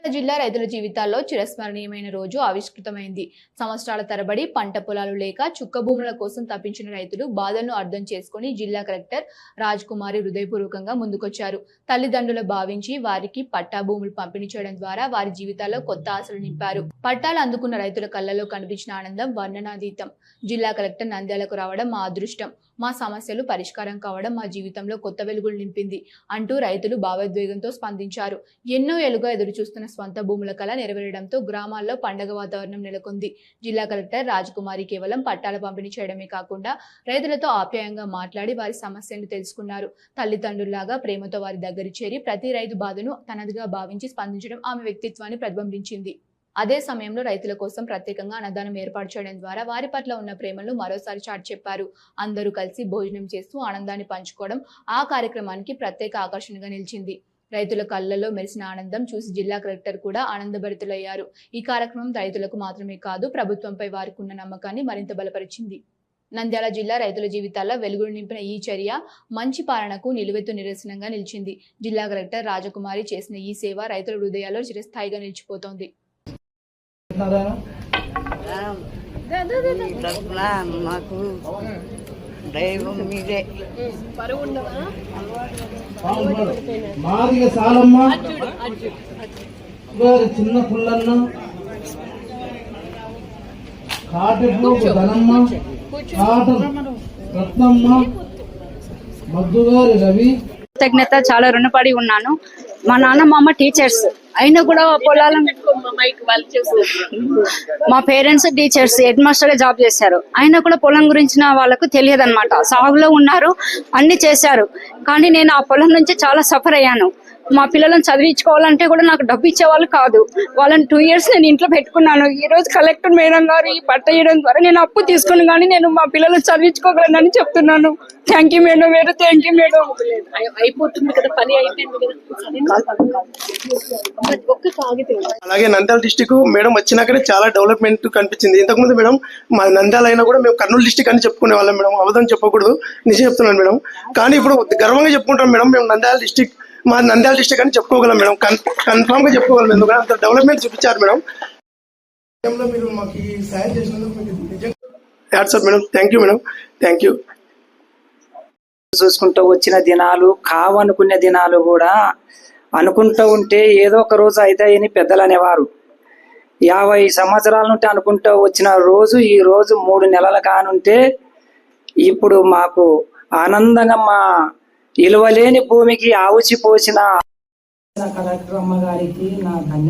జిల్లా రైతుల జీవితాల్లో చిరస్మరణీయమైన రోజు ఆవిష్కృతమైంది. సంవత్సరాల తరబడి పంట పొలాలు లేక చుక్క భూముల కోసం తప్పించిన రైతులు బాధలను అర్థం చేసుకుని జిల్లా కలెక్టర్ రాజ్ కుమారి హృదయపూర్వకంగా ముందుకొచ్చారు. తల్లిదండ్రులు భావించి వారికి పట్టా భూములు పంపిణీ చేయడం ద్వారా వారి జీవితాల్లో కొత్త ఆశలు నింపారు. పట్టాలు అందుకున్న రైతుల కళ్ళలో కనిపించిన ఆనందం వర్ణనాతీతం. జిల్లా కలెక్టర్ నంద్యాలకు రావడం మా అదృష్టం, మా సమస్యలు పరిష్కారం కావడం మా జీవితంలో కొత్త వెలుగులు నింపింది అంటూ రైతులు భావోద్వేగంతో స్పందించారు. ఎన్నో ఏళ్లుగా ఎదురు చూస్తున్న స్వంత భూముల కళ నెరవేరడంతో గ్రామాల్లో పండగ వాతావరణం నెలకొంది. జిల్లా కలెక్టర్ రాజకుమారి కేవలం పట్టాల పంపిణీ చేయడమే కాకుండా రైతులతో ఆప్యాయంగా మాట్లాడి వారి సమస్యలను తెలుసుకున్నారు. తల్లిదండ్రుల్లాగా ప్రేమతో వారి దగ్గర చేరి ప్రతి రైతు బాధను తనదిగా భావించి స్పందించడం ఆమె వ్యక్తిత్వాన్ని ప్రతిబింబించింది. అదే సమయంలో రైతుల కోసం ప్రత్యేకంగా అన్నదానం ఏర్పాటు చేయడం ద్వారా వారి పట్ల ఉన్న ప్రేమను మరోసారి చాటి చెప్పారు. అందరూ కలిసి భోజనం చేస్తూ ఆనందాన్ని పంచుకోవడం ఆ కార్యక్రమానికి ప్రత్యేక ఆకర్షణగా నిలిచింది. రైతుల కళ్ళల్లో మెరిసిన ఆనందం చూసి జిల్లా కలెక్టర్ కూడా ఆనందభరితులయ్యారు. ఈ కార్యక్రమం రైతులకు మాత్రమే కాదు, ప్రభుత్వంపై వారికి ఉన్న నమ్మకాన్ని మరింత బలపరిచింది. నంద్యాల జిల్లా రైతుల జీవితాల్లో వెలుగులు నింపిన ఈ చర్య మంచి పాలనకు నిలువెత్తు నిదర్శనంగా నిలిచింది. జిల్లా కలెక్టర్ రాజకుమారి చేసిన ఈ సేవ రైతుల హృదయాల్లో చిరస్థాయిగా నిలిచిపోతోంది. మాదిగ సాలమ్మ చిన్న పుల్లన్న కాటపు ధనమ్మ కాట రత్నమ్మ మద్దుగారి రవి కృతజ్ఞత చాలా రుణపడి ఉన్నాను. మా నాన్న మా అమ్మ టీచర్స్ అయినా కూడా పొలాలను మా పేరెంట్స్ టీచర్స్ హెడ్ మాస్టర్ గా జాబ్ చేశారు. అయినా కూడా పొలం గురించిన వాళ్ళకు తెలియదు అనమాట. సాగులో ఉన్నారు, అన్ని చేశారు. కానీ నేను ఆ పొలం నుంచి చాలా సఫర్ అయ్యాను. మా పిల్లలను చదివించుకోవాలంటే కూడా నాకు డబ్బు ఇచ్చేవాళ్ళు కాదు. వాళ్ళని 2 years నేను ఇంట్లో పెట్టుకున్నాను. ఈ రోజు కలెక్టర్ మేడం గారు ఈ పట్ట ఇవ్వడం ద్వారా నేను అప్పు తీసుకుని కానీ నేను మా పిల్లలను చదివించుకోగలనని చెప్తున్నాను. థ్యాంక్ యూ మేడం గారు, థ్యాంక్ యూ మేడం. అయిపోతుంది కదా, పని అయిపోయింది కదా. అలాగే నంద్యాల డిస్టిక్ మేడం వచ్చినాకనే చాలా డెవలప్మెంట్ కనిపించింది. ఇంతకుముందు మేడం మా నంద్యాల అయినా కూడా మేము కర్నూలు డిస్టిక్ అని చెప్పుకునే వాళ్ళం మేడం. అవధం చెప్పకూడదు, నిజం చెప్తున్నాను మేడం. కానీ ఇప్పుడు గర్వంగా చెప్పుకుంటాం మేడం, మేము నంద్యాల డిస్టిక్ మా నంద్యాల డిస్టిక్ అని చెప్పుకోగలం మేడం. కన్ఫామ్ గా చెప్పుకోగలం. ఎందుకంటే అంత డెవలప్మెంట్ చూపించారు మేడం. మీరు మాకు ఈ సాయం చేసినందుకు hats madam. Thank you madam, thank you. చూసుకుంటూ వచ్చిన దినాలు కావనుకునే దినాలు కూడా అనుకుంటూ ఉంటే ఏదో ఒక రోజు అవుతాయని పెద్దలు అనేవారు. 50 సంవత్సరాల నుండి అనుకుంటూ వచ్చిన రోజు ఈ రోజు 3 నెలలు కానుంటే ఇప్పుడు మాకు ఆనందంగా మా ఇలువలేని భూమికి ఆవుచి పోసిన కలెక్టర్ అమ్మగారికి నా ధన్యవాదాలు.